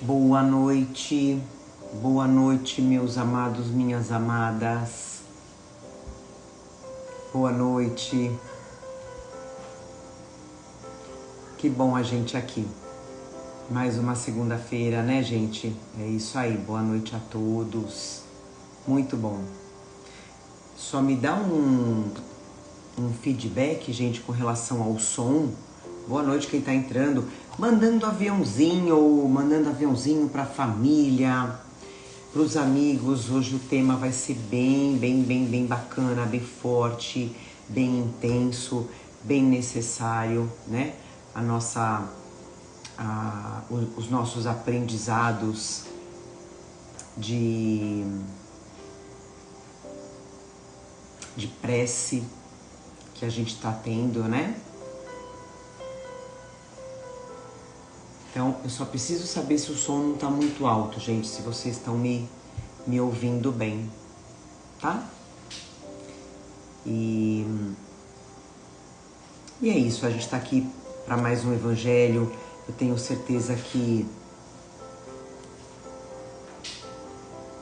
Boa noite, meus amados, minhas amadas. Boa noite. Que bom a gente aqui. Mais uma segunda-feira, né, gente? É isso aí. Boa noite a todos. Muito bom. Só me dá um feedback, gente, com relação ao som. Boa noite quem tá entrando. Mandando aviãozinho pra família, pros amigos. Hoje o tema vai ser bem bacana, bem forte, bem intenso, bem necessário, né? Os nossos aprendizados de prece que a gente tá tendo, né? Então, eu só preciso saber se o som não tá muito alto, gente, se vocês estão me ouvindo bem, tá? E é isso, a gente tá aqui para mais um evangelho. Eu tenho certeza que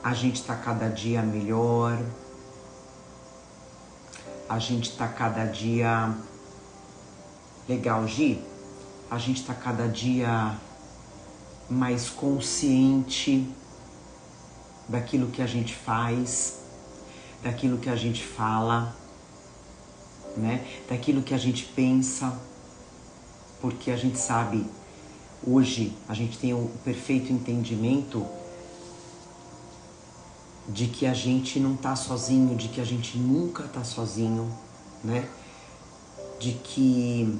a gente tá cada dia melhor, a gente tá cada dia... Legal, Gi? A gente tá cada dia mais consciente daquilo que a gente faz, daquilo que a gente fala, né? Daquilo que a gente pensa, porque a gente sabe, hoje a gente tem o perfeito entendimento de que a gente não tá sozinho, de que a gente nunca tá sozinho, né? De que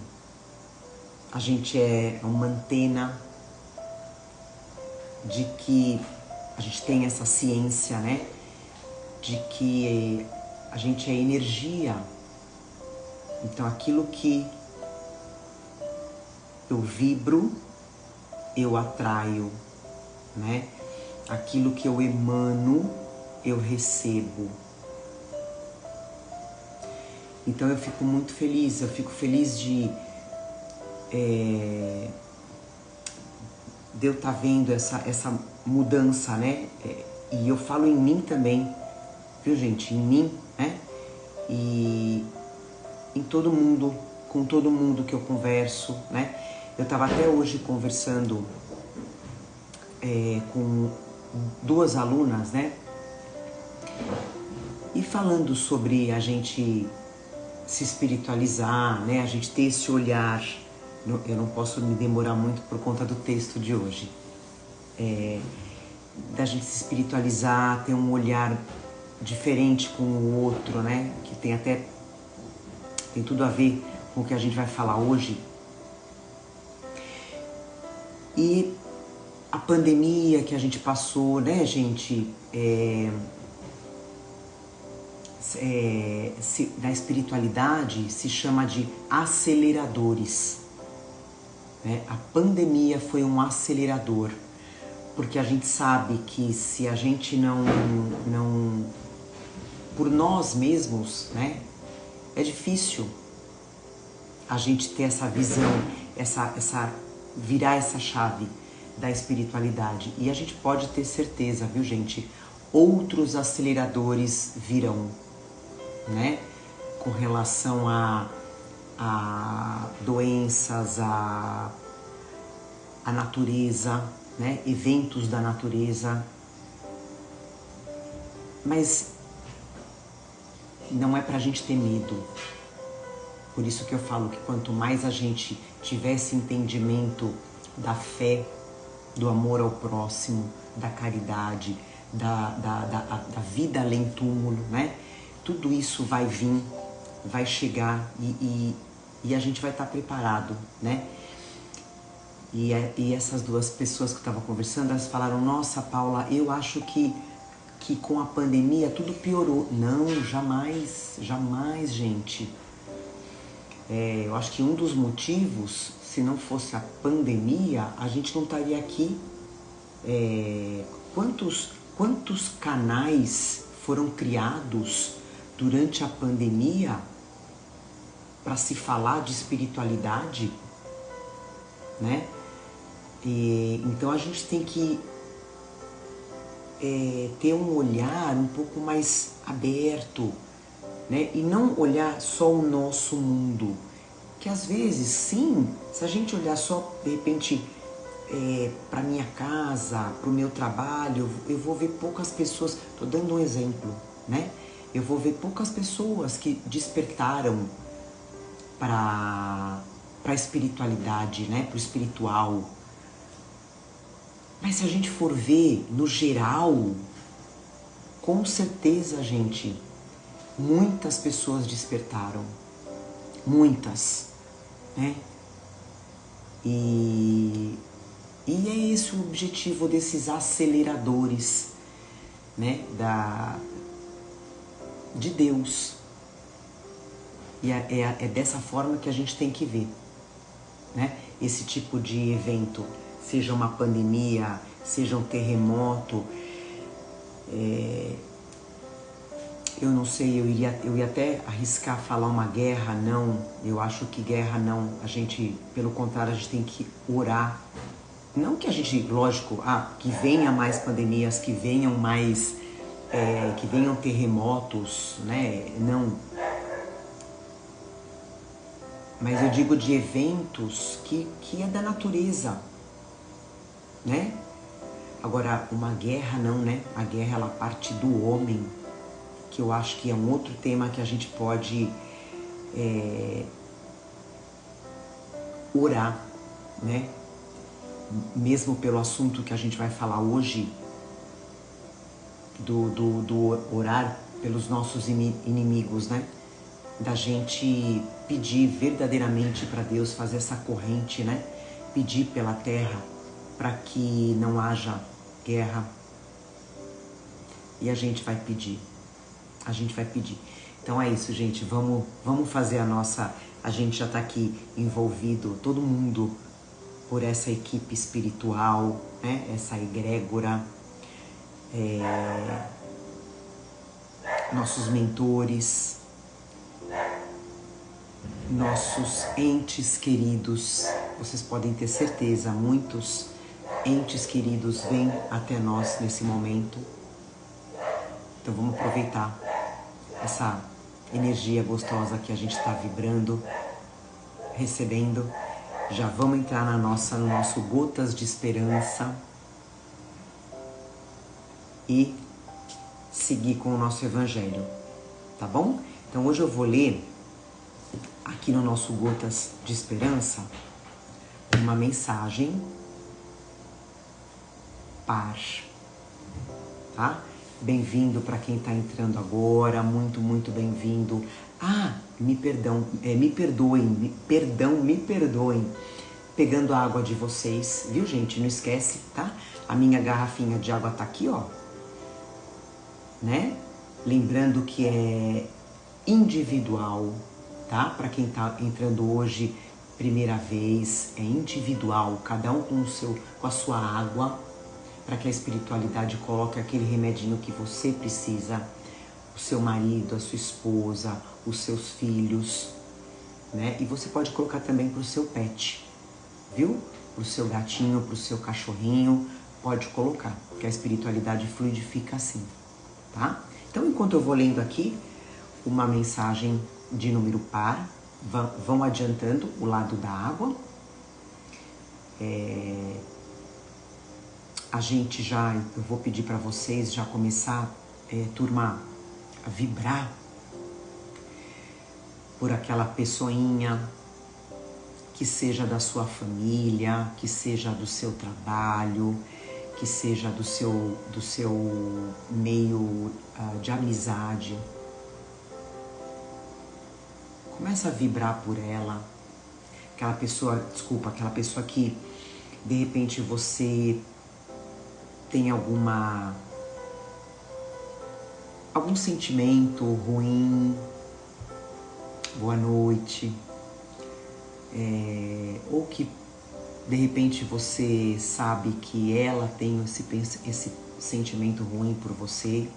a gente é uma antena, de que a gente tem essa ciência, né? De que a gente é energia. Então aquilo que eu vibro, eu atraio, né? Aquilo que eu emano, eu recebo. Então eu fico muito feliz, de eu estar vendo essa mudança, né? E eu falo em mim também, viu, gente? Em mim, né? E em todo mundo, com todo mundo que eu converso, né? Eu estava até hoje conversando com duas alunas, né? E falando sobre a gente se espiritualizar, né? A gente ter esse olhar. Eu não posso me demorar muito por conta do texto de hoje. Da gente se espiritualizar, ter um olhar diferente com o outro, né? Que tem tudo a ver com o que a gente vai falar hoje. E a pandemia que a gente passou, né, gente? Na espiritualidade se chama de aceleradores. Né? A pandemia foi um acelerador, porque a gente sabe que se a gente não por nós mesmos, né, é difícil a gente ter essa visão, virar essa chave da espiritualidade. E a gente pode ter certeza, viu, gente? Outros aceleradores virão, né? Com relação a doenças, a natureza, né? Eventos da natureza. Mas não é pra gente ter medo. Por isso que eu falo que quanto mais a gente tiver esse entendimento da fé, do amor ao próximo, da caridade, da vida além túmulo, né? Tudo isso vai vir, vai chegar e a gente vai estar preparado, né? E essas duas pessoas que eu estava conversando, elas falaram: nossa, Paula, eu acho que com a pandemia tudo piorou. Não, jamais, gente. Eu acho que um dos motivos, se não fosse a pandemia, a gente não estaria aqui. Quantos canais foram criados durante a pandemia para se falar de espiritualidade, né? Então a gente tem que ter um olhar um pouco mais aberto, né? E não olhar só o nosso mundo. Que às vezes, sim, se a gente olhar só, de repente, para minha casa, para o meu trabalho, eu vou ver poucas pessoas, estou dando um exemplo, né? Eu vou ver poucas pessoas que despertaram para a espiritualidade, né? Para o espiritual. Mas se a gente for ver no geral, com certeza, gente, muitas pessoas despertaram. Muitas, né? E é esse o objetivo desses aceleradores, né? De Deus. E é dessa forma que a gente tem que ver, né? Esse tipo de evento, seja uma pandemia, seja um terremoto, eu não sei, eu ia até arriscar falar uma guerra, não. Eu acho que guerra não. A gente, pelo contrário, a gente tem que orar. Não que a gente, lógico, que venha mais pandemias, que venham mais, que venham terremotos, né? Não. Mas eu digo de eventos que é da natureza, né? Agora, uma guerra não, né? A guerra, ela parte do homem, que eu acho que é um outro tema que a gente pode orar, né? Mesmo pelo assunto que a gente vai falar hoje, do orar pelos nossos inimigos, né? Da gente pedir verdadeiramente para Deus fazer essa corrente, né? Pedir pela terra para que não haja guerra. E a gente vai pedir. A gente vai pedir. Então é isso, gente. Vamos fazer a nossa... A gente já está aqui envolvido, todo mundo, por essa equipe espiritual, né? Essa egrégora. Nossos mentores, nossos entes queridos. Vocês podem ter certeza, muitos entes queridos vêm até nós nesse momento. Então vamos aproveitar essa energia gostosa que a gente está vibrando, recebendo. Já vamos entrar no nosso Gotas de Esperança e seguir com o nosso Evangelho, tá bom? Então hoje eu vou ler aqui no nosso Gotas de Esperança uma mensagem paz, tá? Bem-vindo para quem está entrando agora, muito, muito bem-vindo. Me perdoem, pegando a água de vocês, viu, gente? Não esquece, tá? A minha garrafinha de água tá aqui, ó, né? Lembrando que é individual, tá? Para quem tá entrando hoje, primeira vez, é individual, cada um com a sua água, para que a espiritualidade coloque aquele remedinho que você precisa, o seu marido, a sua esposa, os seus filhos, né? E você pode colocar também para o seu pet, viu? Para o seu gatinho, para o seu cachorrinho, pode colocar, porque a espiritualidade fluidifica assim, tá? Então, enquanto eu vou lendo aqui uma mensagem de número par, vão adiantando o lado da água. Eu vou pedir para vocês já começar, turma, a vibrar por aquela pessoinha que seja da sua família, que seja do seu trabalho, que seja do seu meio de amizade. Começa a vibrar por ela. Aquela pessoa que de repente você tem algum sentimento ruim, boa noite, ou que de repente você sabe que ela tem esse sentimento ruim por você.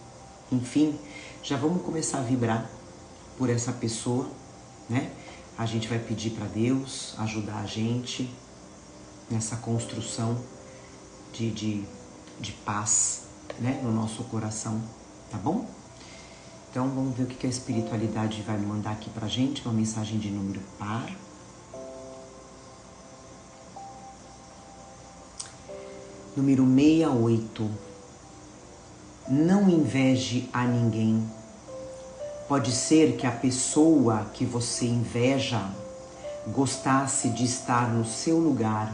Enfim, já vamos começar a vibrar por essa pessoa, né? A gente vai pedir para Deus ajudar a gente nessa construção de paz, né, no nosso coração, tá bom? Então vamos ver o que a espiritualidade vai mandar aqui pra gente, uma mensagem de número par. Número 68. Não inveje a ninguém. Pode ser que a pessoa que você inveja gostasse de estar no seu lugar.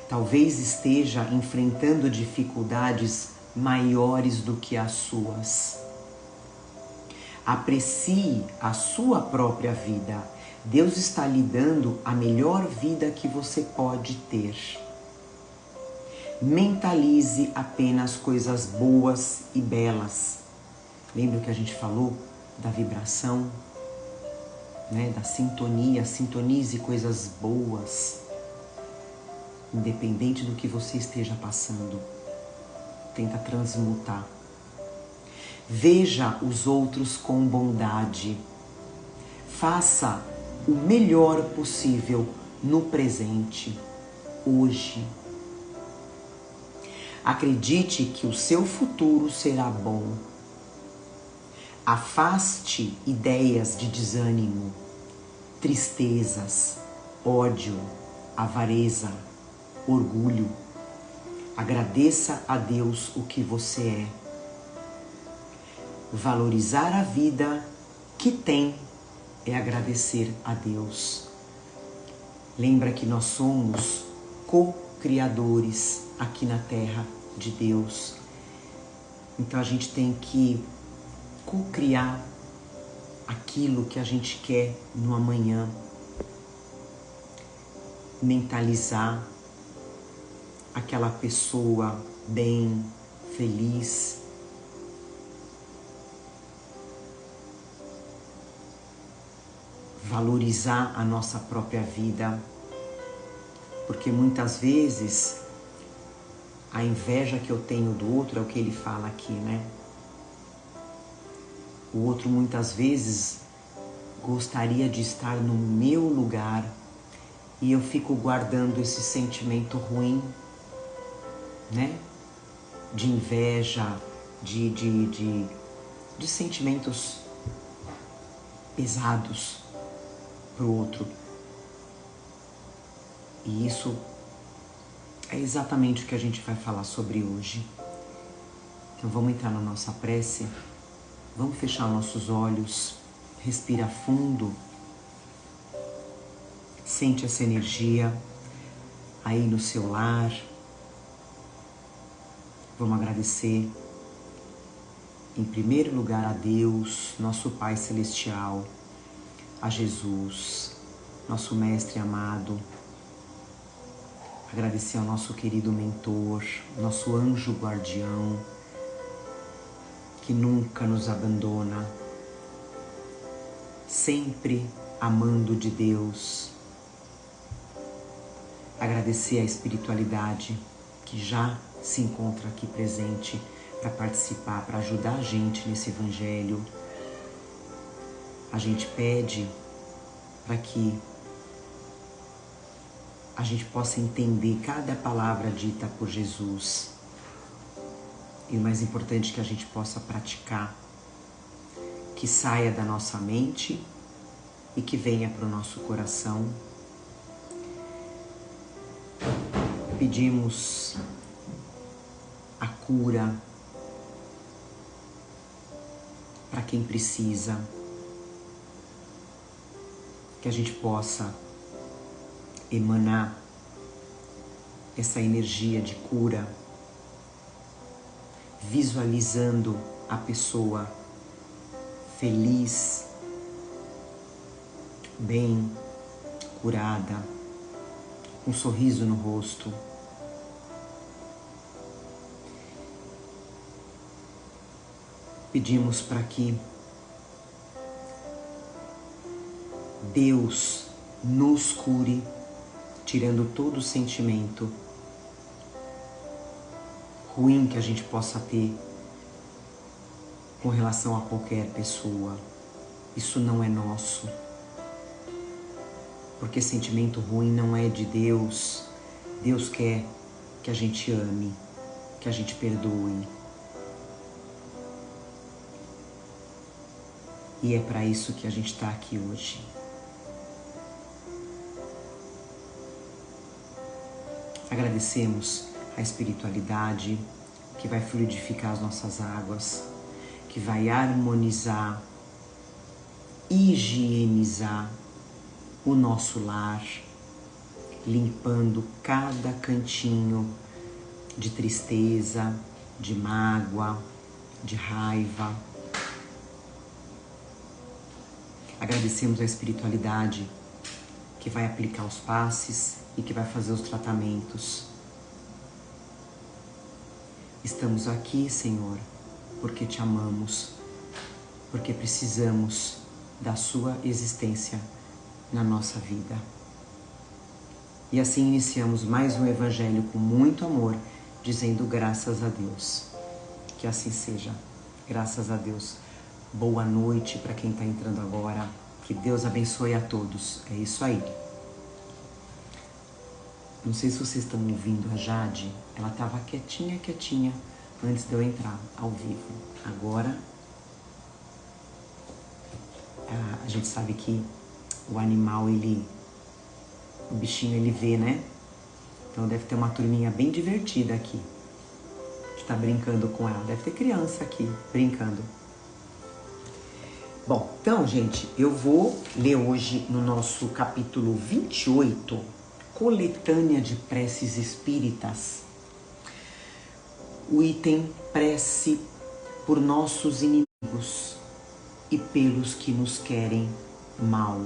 Talvez esteja enfrentando dificuldades maiores do que as suas. Aprecie a sua própria vida. Deus está lhe dando a melhor vida que você pode ter. Mentalize apenas coisas boas e belas. Lembra que a gente falou da vibração, né? Da sintonia? Sintonize coisas boas, independente do que você esteja passando. Tenta transmutar. Veja os outros com bondade. Faça o melhor possível no presente, hoje. Acredite que o seu futuro será bom. Afaste ideias de desânimo, tristezas, ódio, avareza, orgulho. Agradeça a Deus o que você é. Valorizar a vida que tem é agradecer a Deus. Lembra que nós somos co-criadores aqui na Terra de Deus. Então a gente tem que co-criar aquilo que a gente quer no amanhã. Mentalizar aquela pessoa bem, feliz. Valorizar a nossa própria vida. Porque muitas vezes a inveja que eu tenho do outro é o que ele fala aqui, né? O outro muitas vezes gostaria de estar no meu lugar e eu fico guardando esse sentimento ruim, né? De inveja, de sentimentos pesados pro outro. E isso é exatamente o que a gente vai falar sobre hoje. Então vamos entrar na nossa prece, vamos fechar nossos olhos, respira fundo, sente essa energia aí no seu lar. Vamos agradecer em primeiro lugar a Deus, nosso Pai Celestial, a Jesus, nosso Mestre amado. Agradecer ao nosso querido mentor, nosso anjo guardião, que nunca nos abandona, sempre amando de Deus. Agradecer à espiritualidade que já se encontra aqui presente para participar, para ajudar a gente nesse evangelho. A gente pede para que a gente possa entender cada palavra dita por Jesus. E o mais importante, que a gente possa praticar, que saia da nossa mente e que venha para o nosso coração. Pedimos a cura para quem precisa, que a gente possa emanar essa energia de cura, visualizando a pessoa feliz, bem, curada, com um sorriso no rosto. Pedimos para que Deus nos cure, tirando todo o sentimento ruim que a gente possa ter com relação a qualquer pessoa. Isso não é nosso, porque sentimento ruim não é de Deus, Deus quer que a gente ame, que a gente perdoe. E é para isso que a gente está aqui hoje. Agradecemos a espiritualidade que vai fluidificar as nossas águas, que vai harmonizar, higienizar o nosso lar, limpando cada cantinho de tristeza, de mágoa, de raiva. Agradecemos a espiritualidade que vai aplicar os passes e que vai fazer os tratamentos. Estamos aqui, Senhor, porque te amamos, porque precisamos da sua existência na nossa vida. E assim iniciamos mais um evangelho com muito amor, dizendo graças a Deus. Que assim seja. Graças a Deus. Boa noite para quem está entrando agora. Que Deus abençoe a todos. É isso aí. Não sei se vocês estão ouvindo a Jade. Ela estava quietinha antes de eu entrar ao vivo. Agora, a gente sabe que o animal, o bichinho, ele vê, né? Então deve ter uma turminha bem divertida aqui, que tá brincando com ela. Deve ter criança aqui brincando. Bom, então, gente, eu vou ler hoje no nosso capítulo 28, Coletânea de Preces Espíritas, o item Prece por nossos inimigos e pelos que nos querem mal.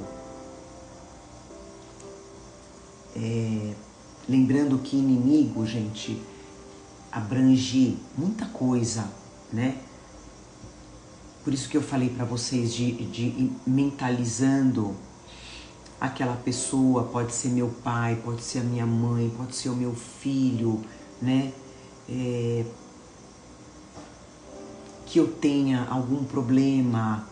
Lembrando que inimigo, gente, abrange muita coisa, né? Por isso que eu falei para vocês de ir mentalizando aquela pessoa. Pode ser meu pai, pode ser a minha mãe, pode ser o meu filho, né? Que eu tenha algum problema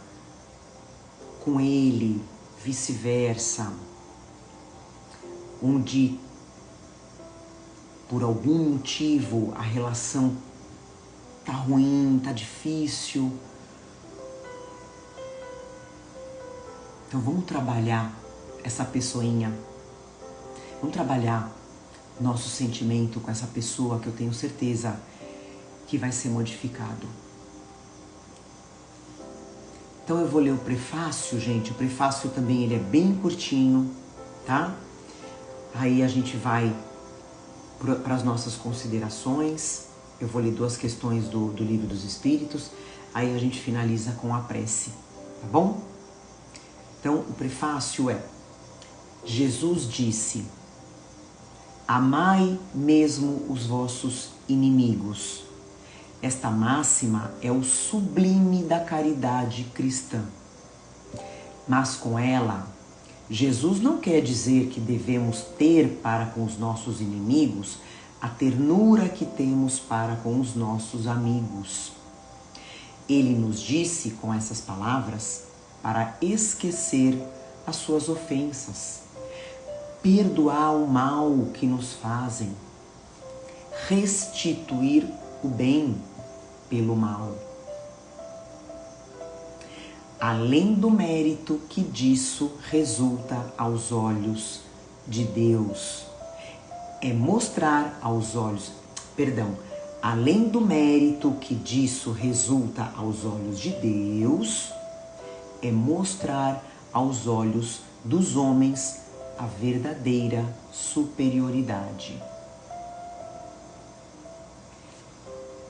com ele, vice-versa, onde por algum motivo a relação tá ruim, tá difícil. Então vamos trabalhar essa pessoinha, vamos trabalhar nosso sentimento com essa pessoa, que eu tenho certeza que vai ser modificado. Então eu vou ler o prefácio, gente. O prefácio também ele é bem curtinho, tá? Aí a gente vai para as nossas considerações. Eu vou ler 2 questões do Livro dos Espíritos. Aí a gente finaliza com a prece, tá bom? Então o prefácio é: Jesus disse: amai mesmo os vossos inimigos. Esta máxima é o sublime da caridade cristã. Mas com ela, Jesus não quer dizer que devemos ter para com os nossos inimigos a ternura que temos para com os nossos amigos. Ele nos disse com essas palavras para esquecer as suas ofensas, perdoar o mal que nos fazem, restituir o bem pelo mal. Além do mérito que disso resulta aos olhos de Deus, é mostrar aos olhos, além do mérito que disso resulta aos olhos de Deus, é mostrar aos olhos dos homens a verdadeira superioridade.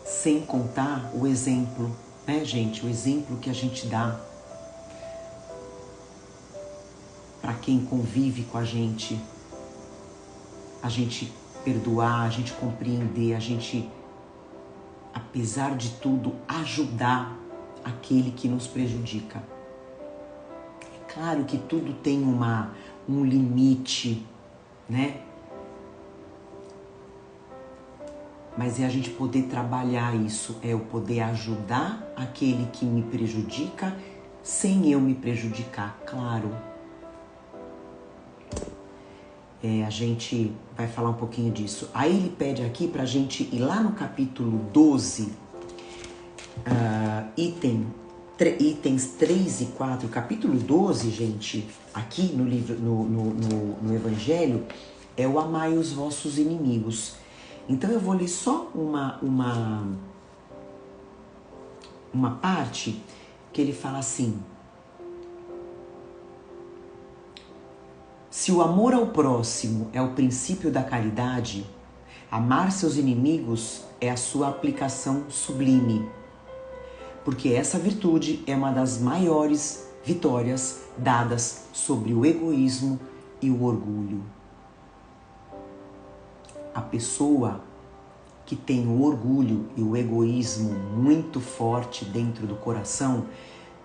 Sem contar o exemplo, né, gente? O exemplo que a gente dá para quem convive com a gente perdoar, a gente compreender, a gente, apesar de tudo, ajudar aquele que nos prejudica. É claro que tudo tem um limite, né? Mas é a gente poder trabalhar isso, é eu poder ajudar aquele que me prejudica sem eu me prejudicar, claro. A gente vai falar um pouquinho disso. Aí ele pede aqui pra gente ir lá no capítulo 12, itens 3 e 4. Capítulo 12, gente, aqui no livro, no Evangelho, é o amai os vossos inimigos. Então eu vou ler só uma parte que ele fala assim: se o amor ao próximo é o princípio da caridade, amar seus inimigos é a sua aplicação sublime, porque essa virtude é uma das maiores vitórias dadas sobre o egoísmo e o orgulho. A pessoa que tem o orgulho e o egoísmo muito forte dentro do coração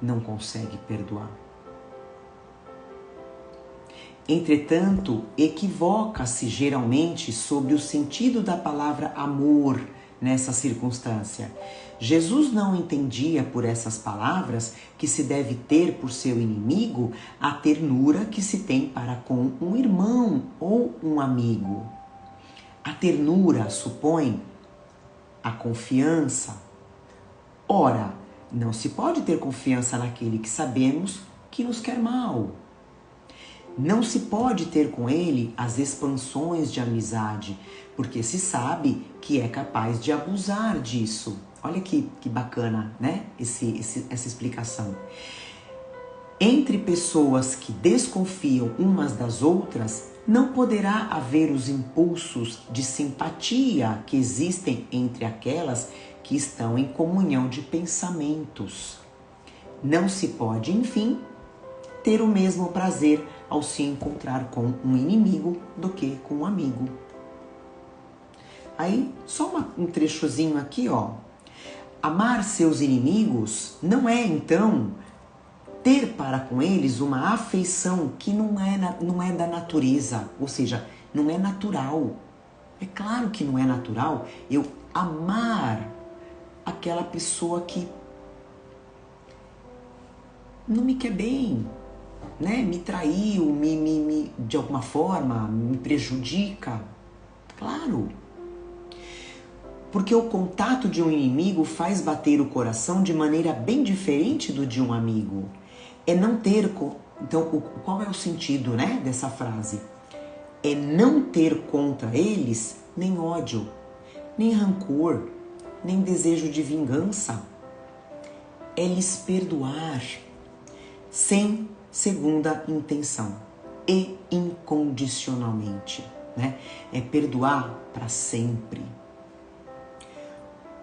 não consegue perdoar. Entretanto, equivoca-se geralmente sobre o sentido da palavra amor nessa circunstância. Jesus não entendia por essas palavras que se deve ter por seu inimigo a ternura que se tem para com um irmão ou um amigo. A ternura supõe a confiança. Ora, não se pode ter confiança naquele que sabemos que nos quer mal. Não se pode ter com ele as expansões de amizade, porque se sabe que é capaz de abusar disso. Olha que bacana, né? Essa explicação. Entre pessoas que desconfiam umas das outras, não poderá haver os impulsos de simpatia que existem entre aquelas que estão em comunhão de pensamentos. Não se pode, enfim, ter o mesmo prazer ao se encontrar com um inimigo do que com um amigo. Aí, só um trechozinho aqui, ó. Amar seus inimigos não é, então, ter para com eles uma afeição que não é da natureza, ou seja, não é natural. É claro que não é natural eu amar aquela pessoa que não me quer bem, né? Me traiu, me de alguma forma me prejudica. Claro. Porque o contato de um inimigo faz bater o coração de maneira bem diferente do de um amigo. É não ter... Então, qual é o sentido, né, dessa frase? É não ter contra eles nem ódio, nem rancor, nem desejo de vingança. É lhes perdoar sem segunda intenção e incondicionalmente, né? É perdoar para sempre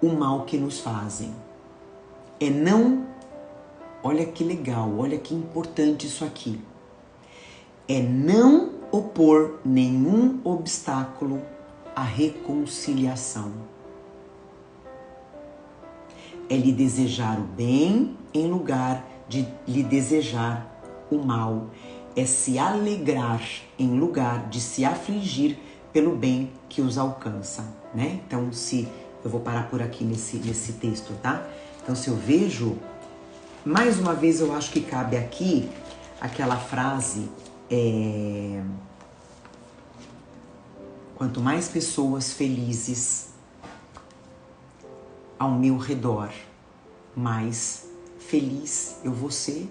o mal que nos fazem. É não... Olha que legal, olha que importante isso aqui. É não opor nenhum obstáculo à reconciliação. É lhe desejar o bem em lugar de lhe desejar o mal. É se alegrar em lugar de se afligir pelo bem que os alcança, né? Então, eu vou parar por aqui nesse texto, tá? Então, se eu vejo... Mais uma vez, eu acho que cabe aqui aquela frase, quanto mais pessoas felizes ao meu redor, mais feliz eu vou ser.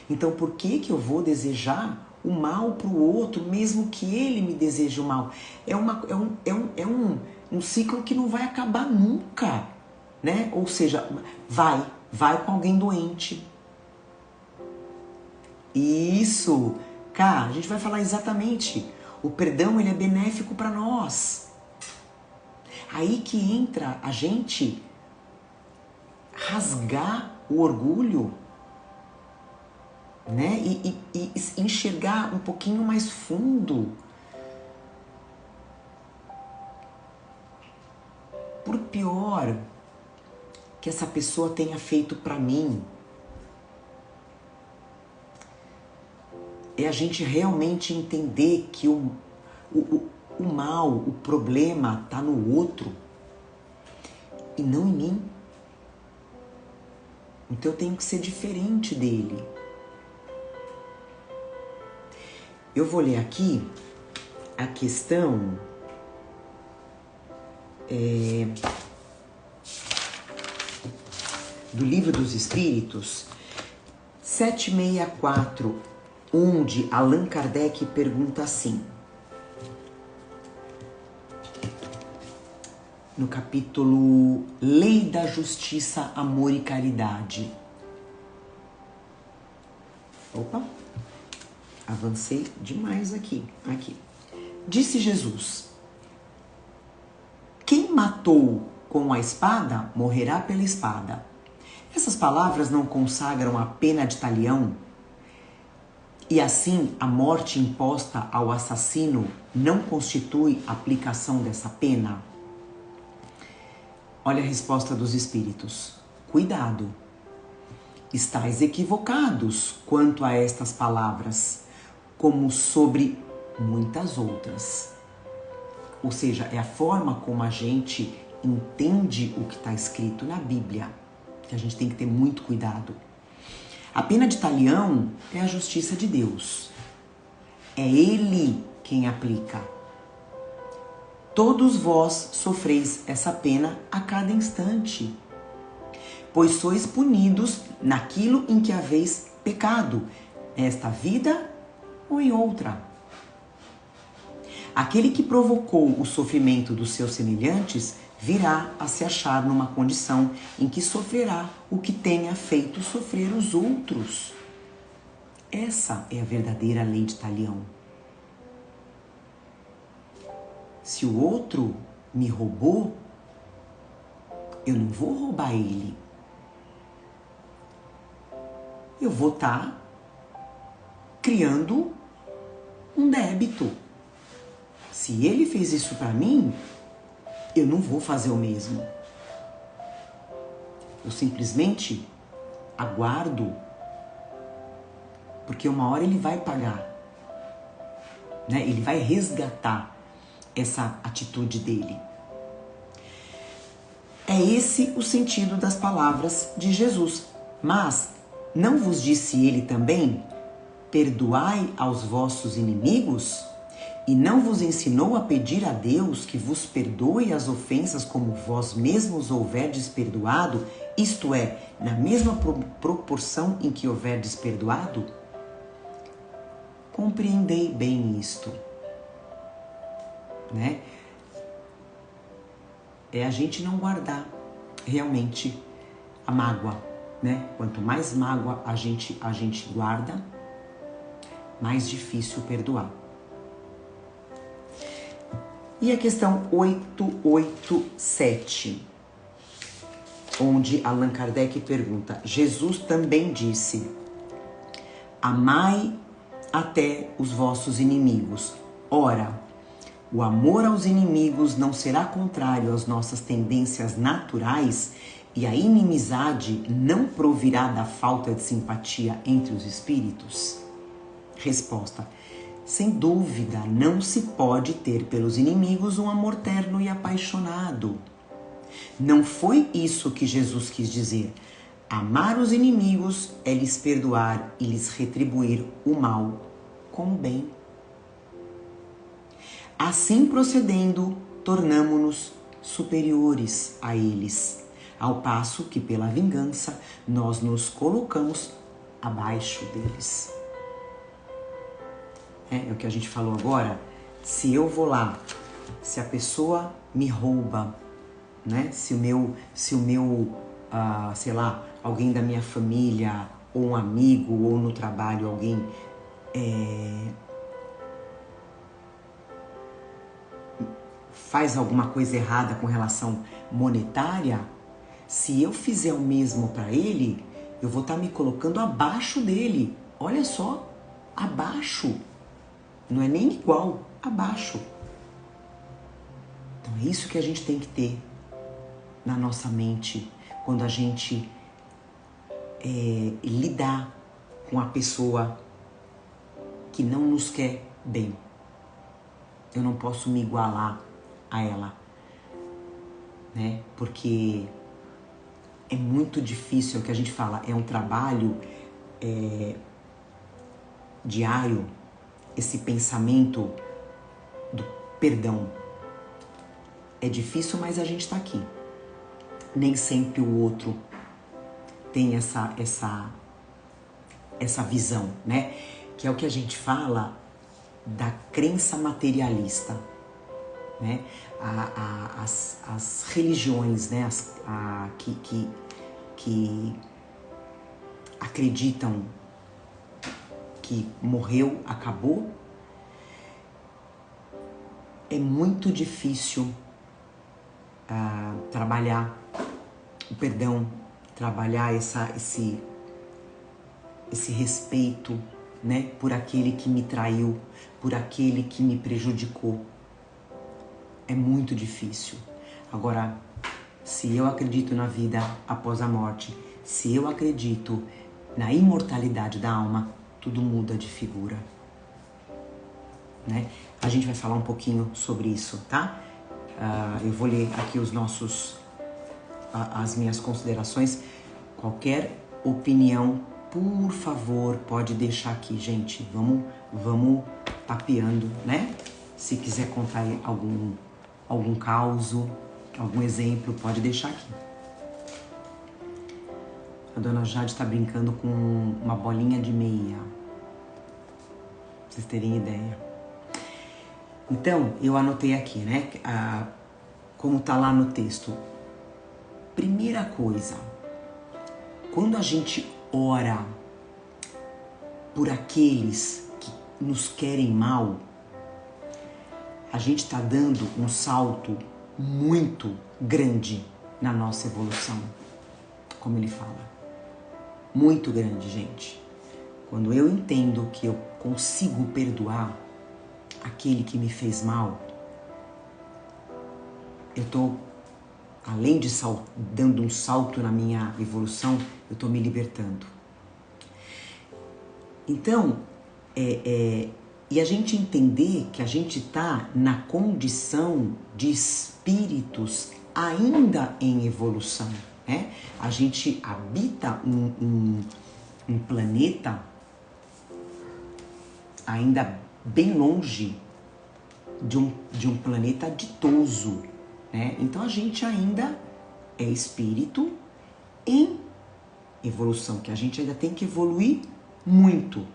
Então, por que eu vou desejar o mal para o outro, mesmo que ele me deseje o mal? É um ciclo que não vai acabar nunca, né? Ou seja, vai com alguém doente. Isso, cara, a gente vai falar exatamente. O perdão, ele é benéfico para nós. Aí que entra a gente rasgar o orgulho, né? E enxergar um pouquinho mais fundo. Por pior que essa pessoa tenha feito para mim, é a gente realmente entender que o mal, o problema está no outro e não em mim. Então eu tenho que ser diferente dele. Eu vou ler aqui a questão do Livro dos Espíritos 764, onde Allan Kardec pergunta assim, no capítulo Lei da Justiça, Amor e Caridade. Opa, avancei demais aqui. Disse Jesus: quem matou com a espada, morrerá pela espada. Essas palavras não consagram a pena de talião? E assim, a morte imposta ao assassino não constitui aplicação dessa pena? Olha a resposta dos espíritos. Cuidado! Estais equivocados quanto a estas palavras, como sobre muitas outras. Ou seja, é a forma como a gente entende o que está escrito na Bíblia, que a gente tem que ter muito cuidado. A pena de talião é a justiça de Deus. É Ele quem aplica. Todos vós sofreis essa pena a cada instante, pois sois punidos naquilo em que haveis pecado, nesta vida ou em outra. Aquele que provocou o sofrimento dos seus semelhantes virá a se achar numa condição em que sofrerá o que tenha feito sofrer os outros. Essa é a verdadeira lei de talião. Se o outro me roubou, eu não vou roubar ele. Eu vou estar criando um débito. Se ele fez isso para mim, eu não vou fazer o mesmo. Eu simplesmente aguardo, porque uma hora ele vai pagar, né? Ele vai resgatar essa atitude dele. É esse o sentido das palavras de Jesus. Mas não vos disse ele também: perdoai aos vossos inimigos? E não vos ensinou a pedir a Deus que vos perdoe as ofensas como vós mesmos houverdes perdoado, isto é, na mesma proporção em que houverdes perdoado? Compreendei bem isto, né? É a gente não guardar realmente a mágoa, né? Quanto mais mágoa a gente guarda, mais difícil perdoar. E a questão 887, onde Allan Kardec pergunta: Jesus também disse: amai até os vossos inimigos. Ora, o amor aos inimigos não será contrário às nossas tendências naturais e a inimizade não provirá da falta de simpatia entre os espíritos? Resposta: sem dúvida, não se pode ter pelos inimigos um amor terno e apaixonado. Não foi isso que Jesus quis dizer. Amar os inimigos é lhes perdoar e lhes retribuir o mal com o bem. Assim procedendo, tornamo-nos superiores a eles, ao passo que pela vingança nós nos colocamos abaixo deles. É o que a gente falou agora. Se eu vou lá, se a pessoa me rouba, né? Se o meu, sei lá, alguém da minha família, ou um amigo, ou no trabalho alguém faz alguma coisa errada com relação monetária, se eu fizer o mesmo para ele, eu vou estar me colocando abaixo dele. Olha só, abaixo. Não é nem igual, abaixo. Então é isso que a gente tem que ter na nossa mente quando a gente lidar com a pessoa que não nos quer bem. Eu não posso me igualar a ela, né? Porque é muito difícil, é o que a gente fala, é um trabalho diário, esse pensamento perdão. É difícil, mas a gente está aqui. Nem sempre o outro tem essa visão, né? Que é o que a gente fala da crença materialista, né? As religiões, né? Que acreditam que morreu, acabou. É muito difícil trabalhar o perdão, trabalhar esse respeito, né, por aquele que me traiu, por aquele que me prejudicou. É muito difícil. Agora, se eu acredito na vida após a morte, se eu acredito na imortalidade da alma, tudo muda de figura, né? A gente vai falar um pouquinho sobre isso, tá? Eu vou ler aqui as minhas considerações. Qualquer opinião, por favor, pode deixar aqui, gente. Vamos papeando, né? Se quiser contar algum caso, algum exemplo, pode deixar aqui. A dona Jade está brincando com uma bolinha de meia. Pra vocês terem ideia. Então, eu anotei aqui, né? Como tá lá no texto. Primeira coisa, quando a gente ora por aqueles que nos querem mal, a gente está dando um salto muito grande na nossa evolução, como ele fala. Muito grande, gente. Quando eu entendo que eu consigo perdoar aquele que me fez mal, eu tô, além de dando um salto na minha evolução, eu tô me libertando. Então, e a gente entender que a gente tá na condição de espíritos ainda em evolução, né? A gente habita um planeta ainda bem longe de um planeta ditoso, né? Então a gente ainda é espírito em evolução, que a gente ainda tem que evoluir muito.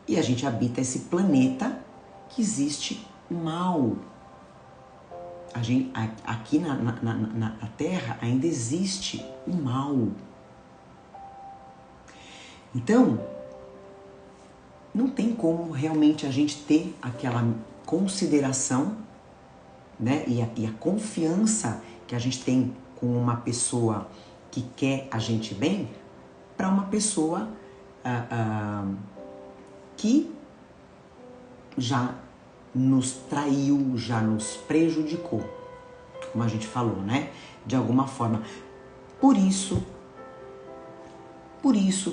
E a gente habita esse planeta que existe mal. Aqui na Terra ainda existe o mal. Então, não tem como realmente a gente ter aquela consideração, né, e a confiança que a gente tem com uma pessoa que quer a gente bem, para uma pessoa que já nos traiu, já nos prejudicou, como a gente falou, né, de alguma forma. Por isso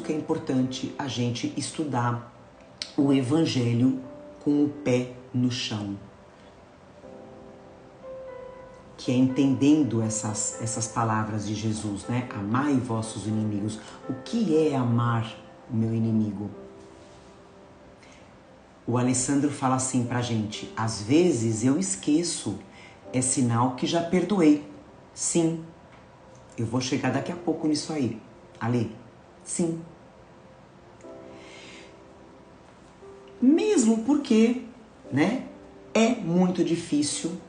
que é importante a gente estudar o Evangelho com o pé no chão, que é entendendo essas palavras de Jesus, né? Amai vossos inimigos. O que é amar o meu inimigo? O Alessandro fala assim pra gente: às vezes eu esqueço, é sinal que já perdoei. Sim, eu vou chegar daqui a pouco nisso aí, Ale. Sim. Mesmo porque, né, é muito difícil,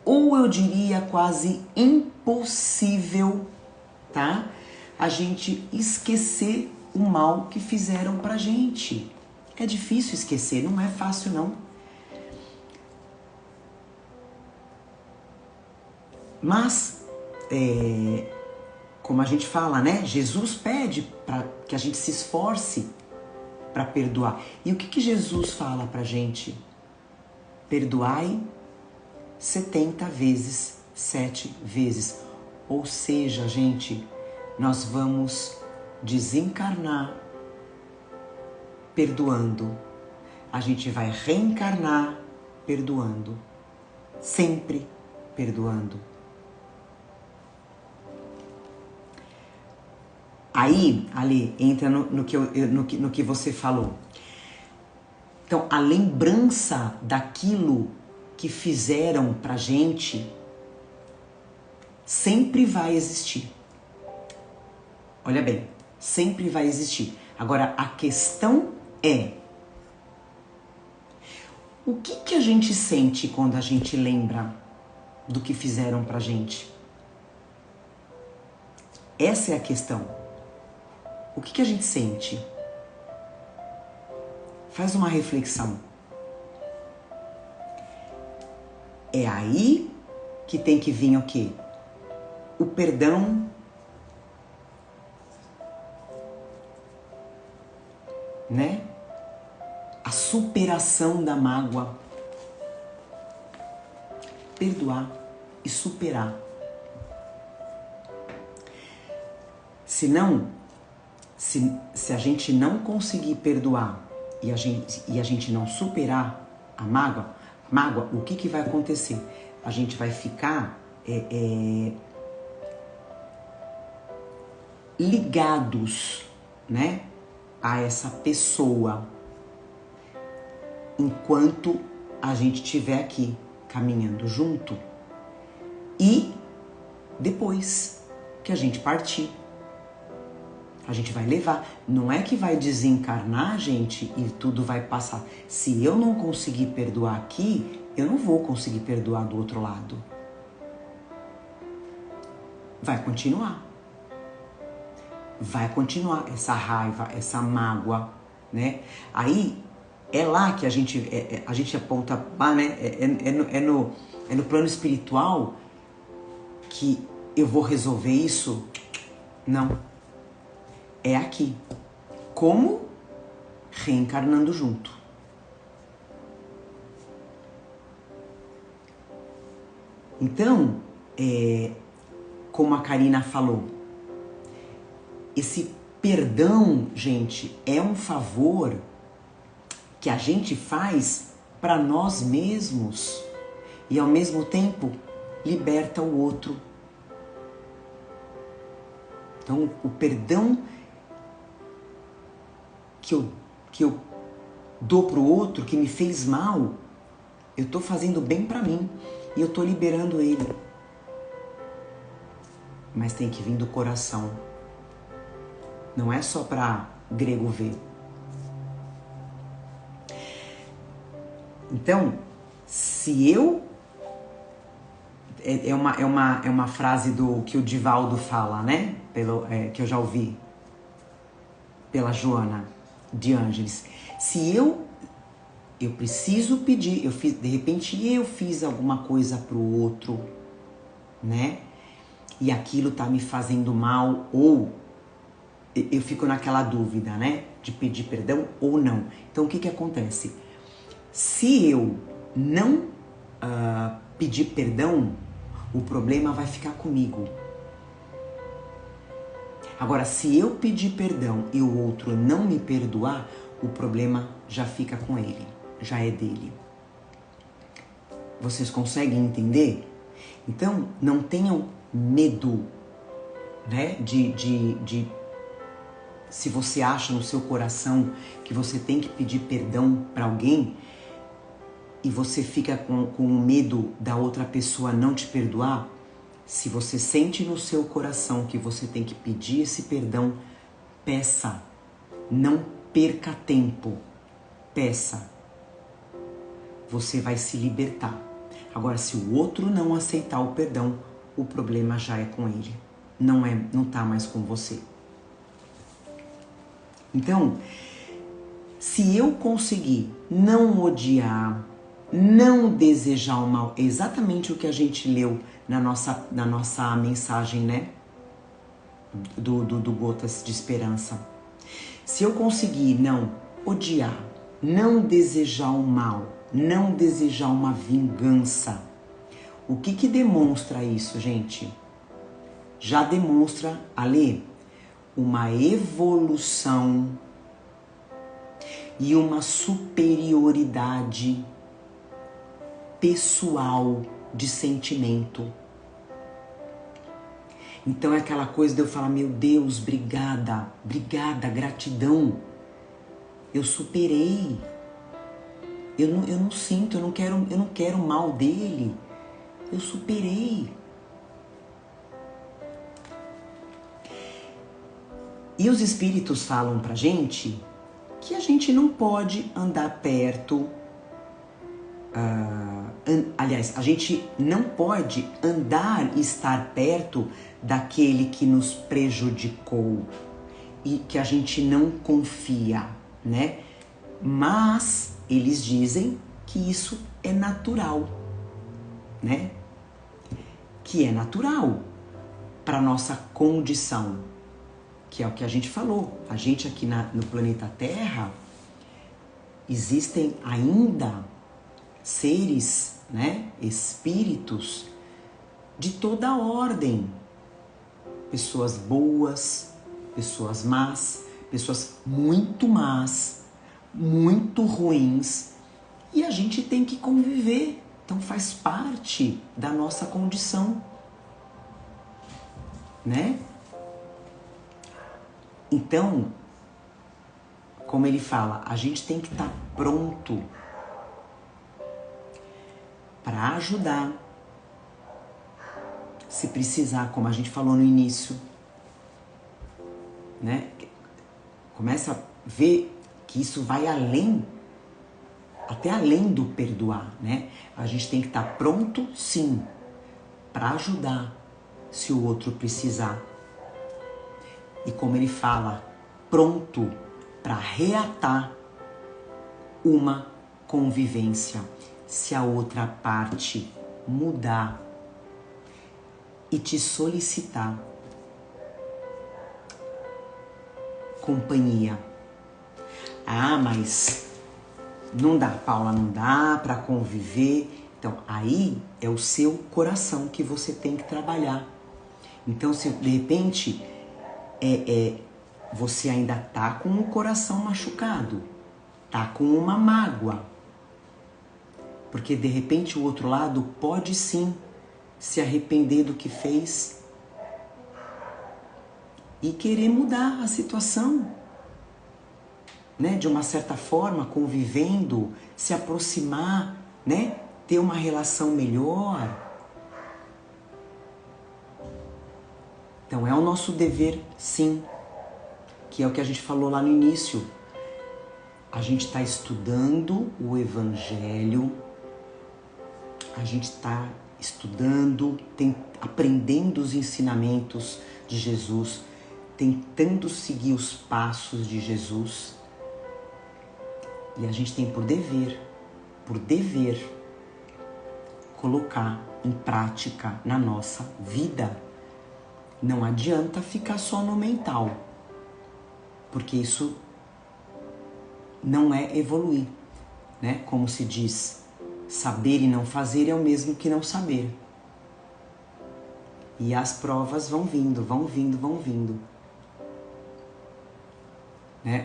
ou eu diria quase impossível, tá? A gente esquecer o mal que fizeram pra gente. É difícil esquecer, não é fácil não. Mas, como a gente fala, né? Jesus pede para que a gente se esforce para perdoar. E o que Jesus fala pra gente? Perdoai 70 vezes, 7 vezes. Ou seja, gente, nós vamos desencarnar perdoando. A gente vai reencarnar perdoando. Sempre perdoando. Aí, Ali, entra no que você falou. Então, a lembrança daquilo que fizeram pra gente sempre vai existir. Olha bem, sempre vai existir. Agora, a questão é: o que a gente sente quando a gente lembra do que fizeram pra gente? Essa é a questão. O que a gente sente? Faz uma reflexão. É aí que tem que vir o quê? O perdão, né? A superação da mágoa. Perdoar e superar. Senão, se a gente não conseguir perdoar e a gente não superar a mágoa, o que vai acontecer? A gente vai ficar ligados, né, a essa pessoa enquanto a gente estiver aqui caminhando junto, e depois que a gente partir, a gente vai levar. Não é que vai desencarnar, gente, e tudo vai passar. Se eu não conseguir perdoar aqui, eu não vou conseguir perdoar do outro lado. Vai continuar. Vai continuar essa raiva, essa mágoa, né? Aí é lá que a gente aponta lá, né? É no plano espiritual que eu vou resolver isso? Não. É aqui. Como? Reencarnando junto. Então, como a Karina falou, esse perdão, gente, é um favor que a gente faz para nós mesmos e ao mesmo tempo liberta o outro. Então, o perdão que eu dou pro outro, que me fez mal, eu tô fazendo bem para mim e eu tô liberando ele. Mas tem que vir do coração. Não é só para grego ver. Então, se eu... É uma frase do que o Divaldo fala, né? Que eu já ouvi pela Joana de Ângeles. Se eu preciso pedir, de repente eu fiz alguma coisa pro outro, né? E aquilo tá me fazendo mal, ou eu fico naquela dúvida, né? De pedir perdão ou não. Então o que acontece? Se eu não pedir perdão, o problema vai ficar comigo. Agora, se eu pedir perdão e o outro não me perdoar, o problema já fica com ele, já é dele. Vocês conseguem entender? Então, não tenham medo, né, de se você acha no seu coração que você tem que pedir perdão para alguém e você fica com medo da outra pessoa não te perdoar, se você sente no seu coração que você tem que pedir esse perdão, peça. Não perca tempo. Peça. Você vai se libertar. Agora, se o outro não aceitar o perdão, o problema já é com ele. Não tá mais com você. Então, se eu conseguir não odiar, não desejar o mal, exatamente o que a gente leu na nossa mensagem, né? Do Gotas de Esperança. Se eu conseguir não odiar, não desejar o mal, não desejar uma vingança, o que demonstra isso, gente? Já demonstra, ali, uma evolução e uma superioridade pessoal de sentimento. Então é aquela coisa de eu falar, meu Deus, obrigada, gratidão. Eu superei. Eu não sinto, eu não quero o mal dele. Eu superei. E os espíritos falam pra gente que a gente não pode andar perto. Aliás, a gente não pode andar e estar perto daquele que nos prejudicou e que a gente não confia, né? Mas eles dizem que isso é natural, né? Que é natural para nossa condição, que é o que a gente falou. A gente aqui no planeta Terra, existem ainda seres, né? Espíritos de toda ordem. Pessoas boas, pessoas más, pessoas muito más, muito ruins. E a gente tem que conviver. Então faz parte da nossa condição, né? Então, como ele fala, a gente tem que estar pronto para ajudar. Se precisar, como a gente falou no início, né? Começa a ver que isso vai além, até além do perdoar, né? A gente tem que estar pronto, sim, para ajudar se o outro precisar. E como ele fala, pronto para reatar uma convivência, se a outra parte mudar e te solicitar companhia. Ah, mas não dá, Paula, não dá para conviver. Então, aí é o seu coração que você tem que trabalhar. Então, se de repente você ainda tá com o coração machucado, tá com uma mágoa, porque de repente o outro lado pode sim se arrepender do que fez e querer mudar a situação, né? De uma certa forma, convivendo, se aproximar, né? Ter uma relação melhor. Então é o nosso dever, sim, que é o que a gente falou lá no início. A gente está estudando o Evangelho, a gente está estudando, aprendendo os ensinamentos de Jesus, tentando seguir os passos de Jesus. E a gente tem por dever, colocar em prática na nossa vida. Não adianta ficar só no mental, porque isso não é evoluir, né? Como se diz, saber e não fazer é o mesmo que não saber. E as provas vão vindo, né?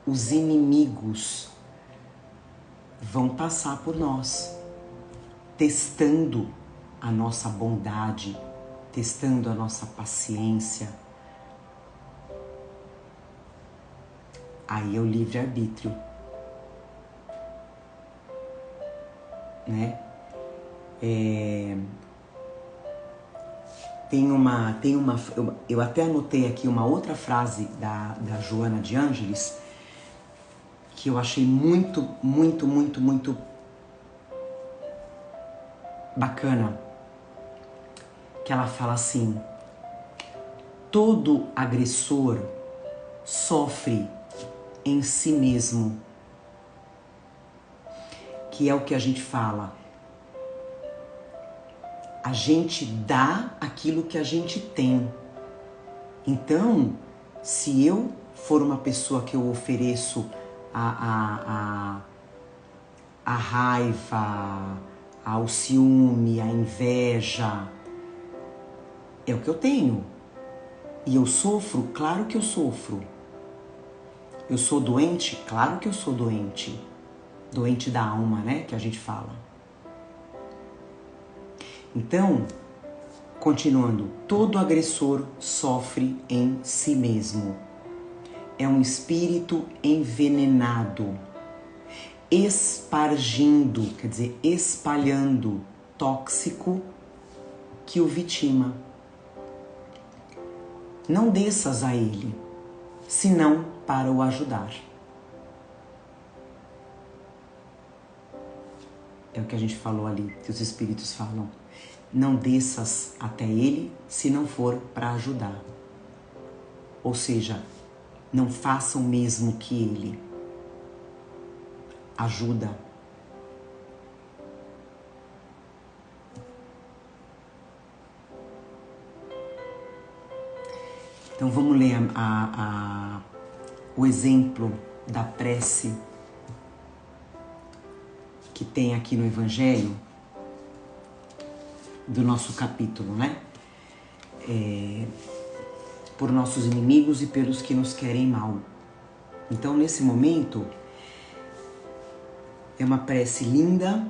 Os inimigos vão passar por nós, testando a nossa bondade, testando a nossa paciência. Aí é o livre-arbítrio, né? Eu até anotei aqui uma outra frase da Joana de Ângeles que eu achei muito bacana, que ela fala assim: todo agressor sofre em si mesmo, que é o que a gente fala. A gente dá aquilo que a gente tem. Então, se eu for uma pessoa que eu ofereço a raiva, ao ciúme, a inveja, é o que eu tenho. E eu sofro? Claro que eu sofro. Eu sou doente? Claro que eu sou doente. Doente da alma, né? Que a gente fala. Então, continuando, todo agressor sofre em si mesmo. É um espírito envenenado. espargindo, quer dizer, espalhando tóxico que o vitima. Não desças a ele, senão para o ajudar. É o que a gente falou ali, que os espíritos falam. Não desças até ele, se não for para ajudar. Ou seja, não faça o mesmo que ele. Ajuda. Então vamos ler o exemplo da prece que tem aqui no Evangelho, do nosso capítulo, né? Por nossos inimigos e pelos que nos querem mal. Então, nesse momento, é uma prece linda,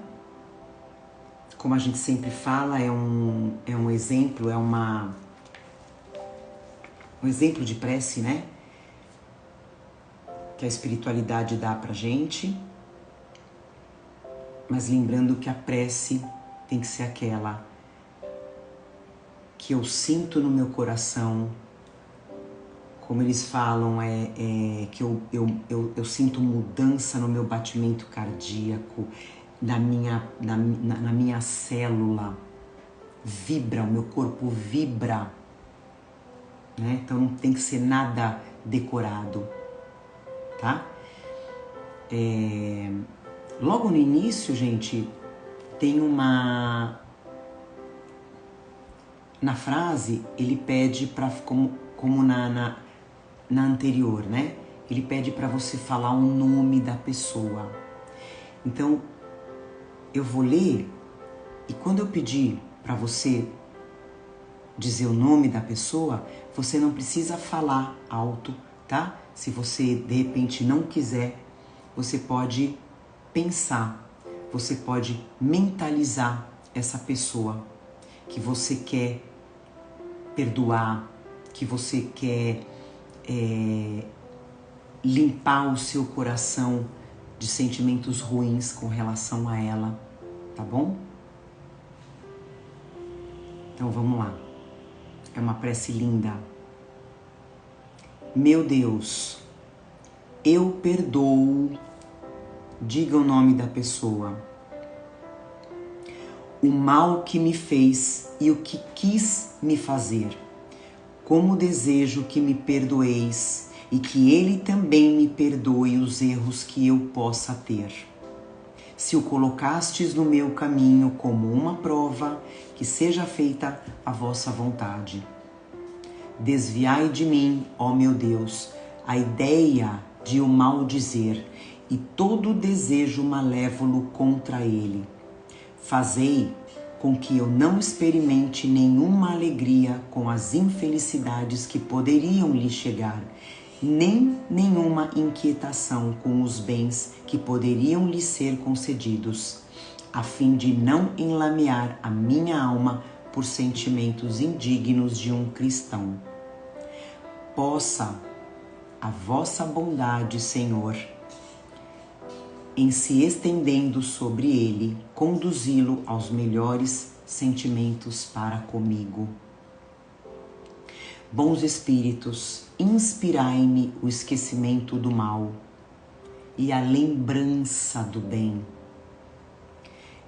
como a gente sempre fala, é um exemplo, um exemplo de prece, né? Que a espiritualidade dá pra gente. Mas lembrando que a prece tem que ser aquela que eu sinto no meu coração, como eles falam, que eu sinto mudança no meu batimento cardíaco, na minha célula, vibra, o meu corpo vibra, né? Então não tem que ser nada decorado, tá? Logo no início, gente, tem na frase, ele pede para, como na anterior, né? Ele pede para você falar o nome da pessoa. Então, eu vou ler, e quando eu pedir para você dizer o nome da pessoa, você não precisa falar alto, tá? Se você, de repente, não quiser, você pode pensar, você pode mentalizar essa pessoa que você quer perdoar, que você quer limpar o seu coração de sentimentos ruins com relação a ela, tá bom? Então vamos lá. É uma prece linda. Meu Deus, eu perdoo. Diga o nome da pessoa. O mal que me fez e o que quis me fazer. Como desejo que me perdoeis e que ele também me perdoe os erros que eu possa ter. Se o colocastes no meu caminho como uma prova, que seja feita a vossa vontade. Desviai de mim, ó meu Deus, a ideia de o maldizer e todo desejo malévolo contra ele. Fazei com que eu não experimente nenhuma alegria com as infelicidades que poderiam lhe chegar, nem nenhuma inquietação com os bens que poderiam lhe ser concedidos, a fim de não enlamear a minha alma por sentimentos indignos de um cristão. Possa a vossa bondade, Senhor, em se estendendo sobre ele, conduzi-lo aos melhores sentimentos para comigo. Bons Espíritos, inspirai-me o esquecimento do mal e a lembrança do bem.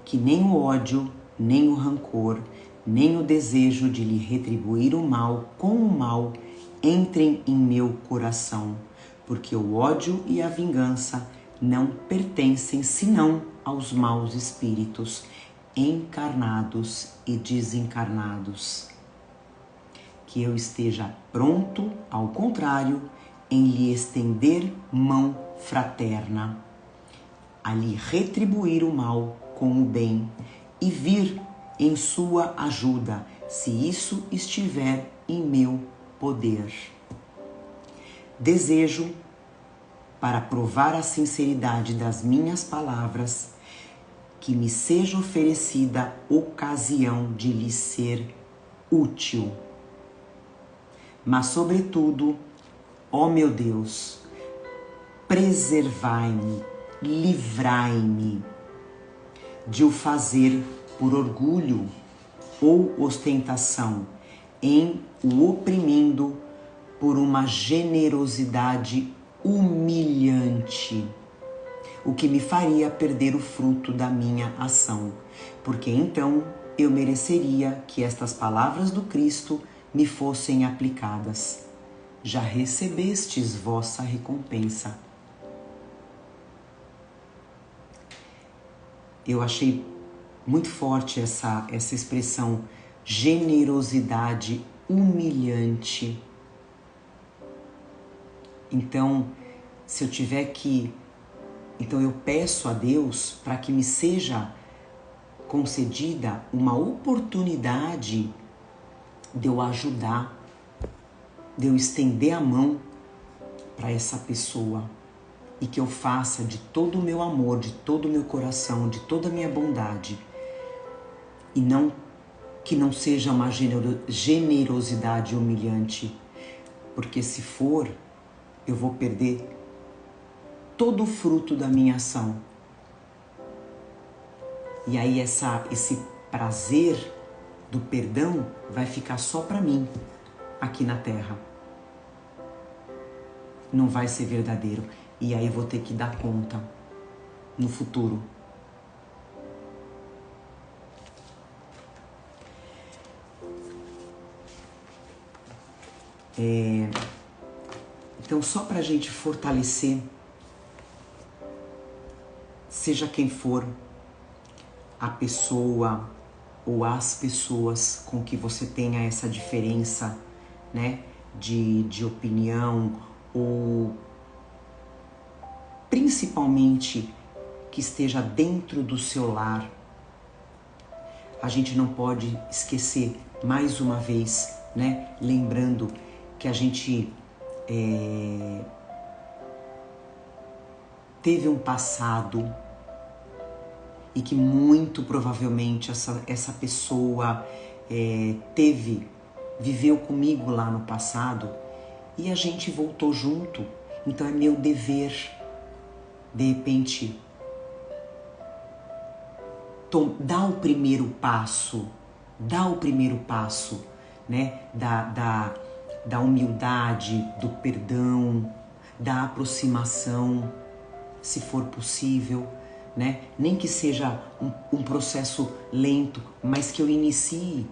Que nem o ódio, nem o rancor, nem o desejo de lhe retribuir o mal com o mal entrem em meu coração, porque o ódio e a vingança não pertencem senão aos maus espíritos, encarnados e desencarnados. Que eu esteja pronto, ao contrário, em lhe estender mão fraterna, a lhe retribuir o mal com o bem e vir em sua ajuda, se isso estiver em meu poder. Desejo, para provar a sinceridade das minhas palavras, que me seja oferecida ocasião de lhe ser útil. Mas, sobretudo, ó meu Deus, preservai-me livrai-me de o fazer por orgulho ou ostentação, em o oprimindo por uma generosidade humilhante, o que me faria perder o fruto da minha ação, porque então eu mereceria que estas palavras do Cristo me fossem aplicadas. Já recebestes vossa recompensa. Eu achei muito forte essa expressão, generosidade humilhante. Então, se eu tiver que... Então eu peço a Deus para que me seja concedida uma oportunidade de eu ajudar, de eu estender a mão para essa pessoa e que eu faça de todo o meu amor, de todo o meu coração, de toda a minha bondade, e não que não seja uma generosidade humilhante, porque se for, eu vou perder todo o fruto da minha ação. E aí esse prazer do perdão vai ficar só para mim aqui na Terra. Não vai ser verdadeiro. E aí eu vou ter que dar conta no futuro. Então, só para a gente fortalecer, seja quem for a pessoa ou as pessoas com que você tenha essa diferença, né, de opinião, ou principalmente que esteja dentro do seu lar, a gente não pode esquecer, mais uma vez, né, lembrando que a gente teve um passado e que muito provavelmente essa pessoa viveu comigo lá no passado e a gente voltou junto. Então é meu dever, de repente, dar o primeiro passo, né, da humildade, do perdão, da aproximação, se for possível, né? Nem que seja um processo lento, mas que eu inicie.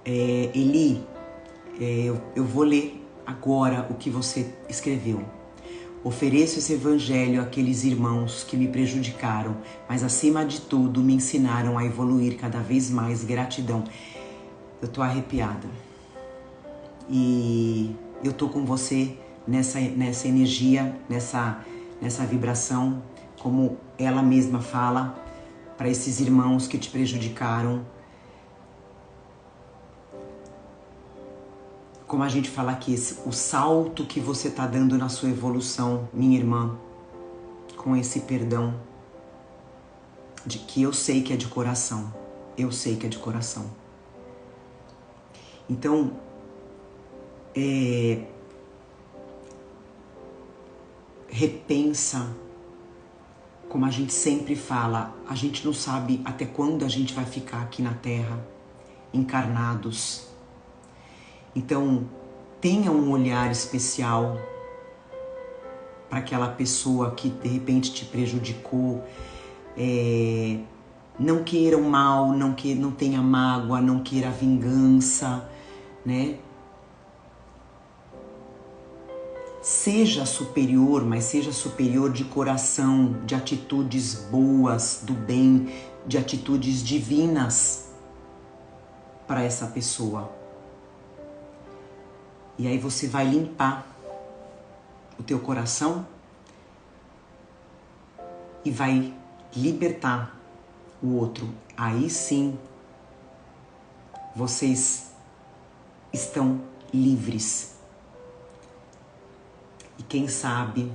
Eli, eu vou ler agora o que você escreveu. Ofereço esse evangelho àqueles irmãos que me prejudicaram, mas acima de tudo me ensinaram a evoluir cada vez mais. Gratidão. Eu tô arrepiada. E eu tô com você nessa energia, nessa vibração, como ela mesma fala, para esses irmãos que te prejudicaram. Como a gente fala aqui, o salto que você está dando na sua evolução, minha irmã, com esse perdão, de que eu sei que é de coração. Eu sei que é de coração. Então, repensa, como a gente sempre fala, a gente não sabe até quando a gente vai ficar aqui na Terra, encarnados. Então, tenha um olhar especial para aquela pessoa que de repente te prejudicou. Não queira o mal, não tenha mágoa, não queira vingança, né? Seja superior, mas seja superior de coração, de atitudes boas, do bem, de atitudes divinas para essa pessoa. E aí você vai limpar o teu coração e vai libertar o outro. Aí sim, vocês estão livres. E quem sabe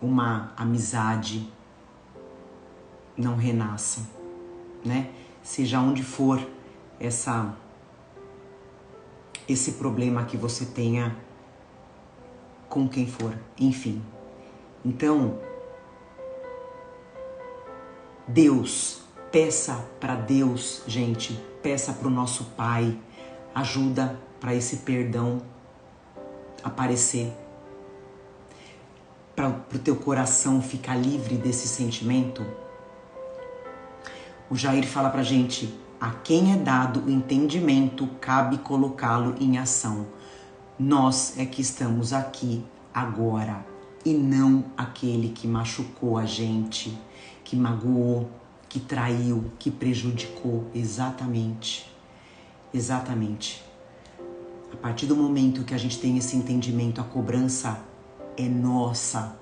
uma amizade não renasça, né? Seja onde for esse problema que você tenha com quem for, enfim. Então, Deus, peça para Deus, gente, peça para o nosso Pai ajuda para esse perdão aparecer, para o teu coração ficar livre desse sentimento. O Jair fala pra gente: a quem é dado o entendimento, cabe colocá-lo em ação. Nós é que estamos aqui agora e não aquele que machucou a gente, que magoou, que traiu, que prejudicou. Exatamente. Exatamente. A partir do momento que a gente tem esse entendimento, a cobrança é nossa.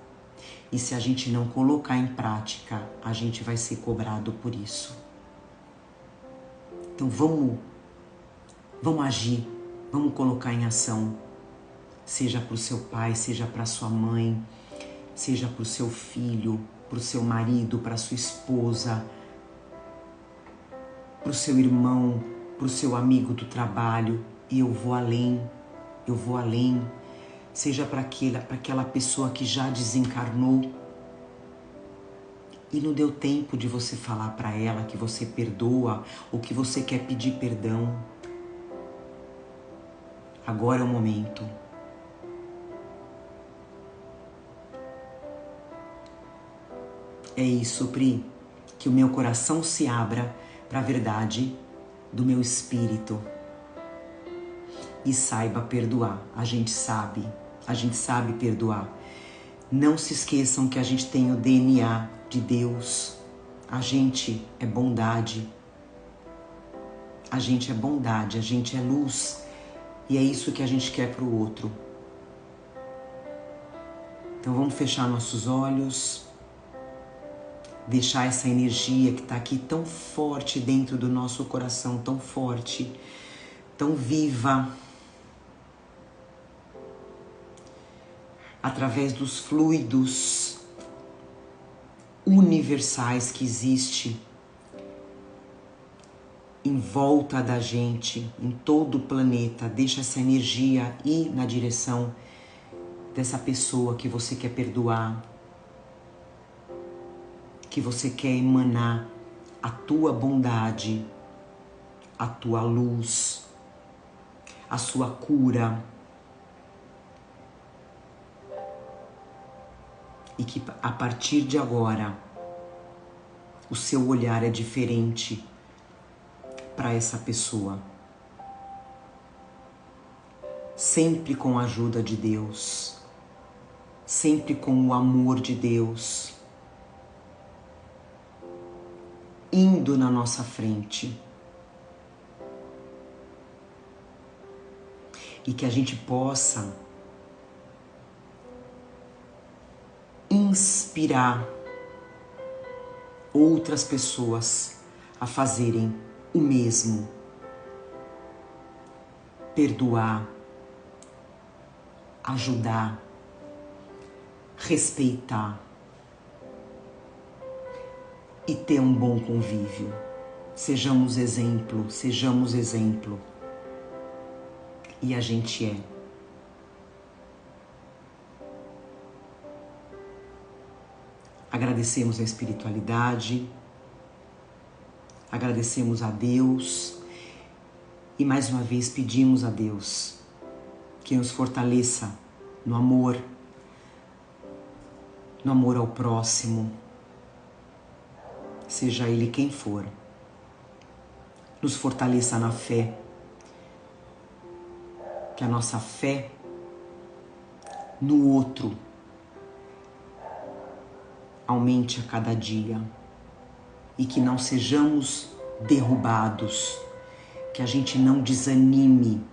E se a gente não colocar em prática, a gente vai ser cobrado por isso. Então vamos agir, vamos colocar em ação. Seja para o seu pai, seja para sua mãe, seja para o seu filho, para o seu marido, para a sua esposa, para o seu irmão, para o seu amigo do trabalho. E eu vou além. Seja para aquela pessoa que já desencarnou e não deu tempo de você falar para ela que você perdoa ou que você quer pedir perdão. Agora é o momento. É isso, Pri, que o meu coração se abra para a verdade do meu espírito e saiba perdoar. A gente sabe perdoar. Não se esqueçam que a gente tem o DNA de Deus. A gente é bondade. A gente é bondade, a gente é luz. E é isso que a gente quer para o outro. Então vamos fechar nossos olhos. Deixar essa energia que está aqui tão forte dentro do nosso coração, tão forte, tão viva, através dos fluidos universais que existe em volta da gente, em todo o planeta. Deixa essa energia ir na direção dessa pessoa que você quer perdoar, que você quer emanar a tua bondade, a tua luz, a sua cura. E que a partir de agora o seu olhar é diferente para essa pessoa. Sempre com a ajuda de Deus, sempre com o amor de Deus indo na nossa frente. E que a gente possa inspirar outras pessoas a fazerem o mesmo. Perdoar, ajudar, respeitar e ter um bom convívio. Sejamos exemplo. E a gente é. Agradecemos a espiritualidade, agradecemos a Deus e mais uma vez pedimos a Deus que nos fortaleça no amor ao próximo, seja ele quem for. Nos fortaleça na fé, que a nossa fé no outro aumente a cada dia e que não sejamos derrubados, que a gente não desanime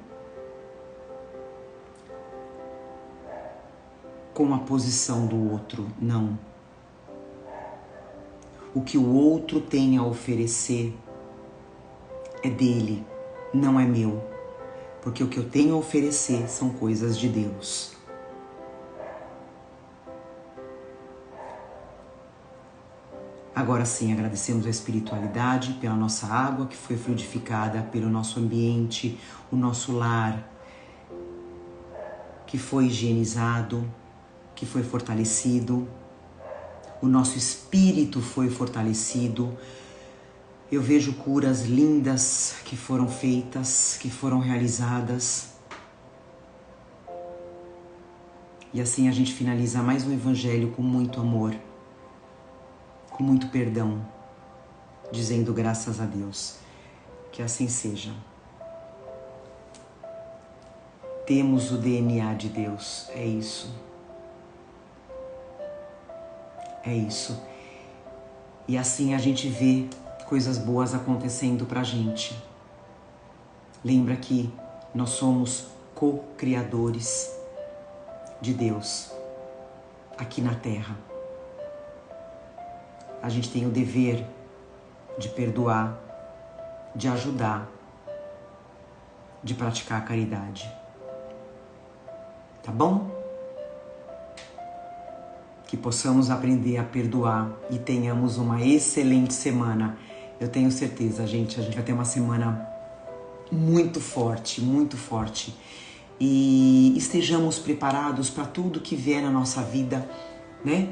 com a posição do outro, não. O que o outro tem a oferecer é dele, não é meu, porque o que eu tenho a oferecer são coisas de Deus. Agora sim, agradecemos a espiritualidade pela nossa água que foi fluidificada, pelo nosso ambiente, o nosso lar. que foi higienizado, que foi fortalecido, o nosso espírito foi fortalecido. Eu vejo curas lindas que foram feitas, que foram realizadas. E assim a gente finaliza mais um evangelho com muito amor, com muito perdão, dizendo graças a Deus. Que assim seja. Temos o DNA de Deus, é isso. É isso. E assim a gente vê coisas boas acontecendo pra gente. Lembra que nós somos co-criadores de Deus aqui na Terra. A gente tem o dever de perdoar, de ajudar, de praticar a caridade. Tá bom? Que possamos aprender a perdoar e tenhamos uma excelente semana. Eu tenho certeza, gente, a gente vai ter uma semana muito forte, muito forte. E estejamos preparados para tudo que vier na nossa vida, né?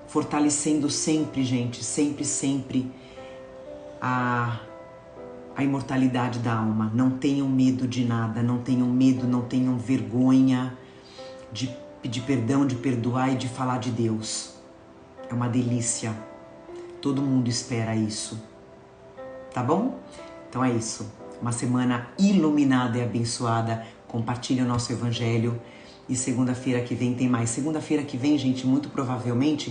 Fortalecendo sempre, gente, sempre a imortalidade da alma. Não tenham medo de nada, não tenham medo, não tenham vergonha de pedir perdão, de perdoar e de falar de Deus. É uma delícia. Todo mundo espera isso. Tá bom? Então é isso. Uma semana iluminada e abençoada. Compartilhe o nosso evangelho. E segunda-feira que vem tem mais. Segunda-feira que vem, gente, provavelmente,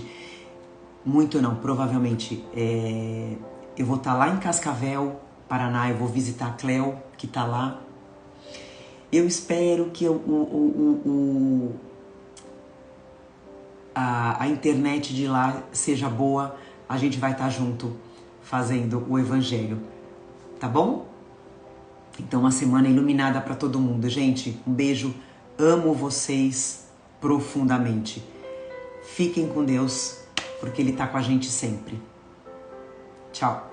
eu vou estar lá em Cascavel, Paraná. Eu vou visitar a Cleo, que tá lá. Eu espero que a internet de lá seja boa. A gente vai estar junto fazendo o evangelho. Tá bom? Então, uma semana iluminada para todo mundo. Gente, um beijo. Amo vocês profundamente. Fiquem com Deus, porque Ele tá com a gente sempre. Tchau.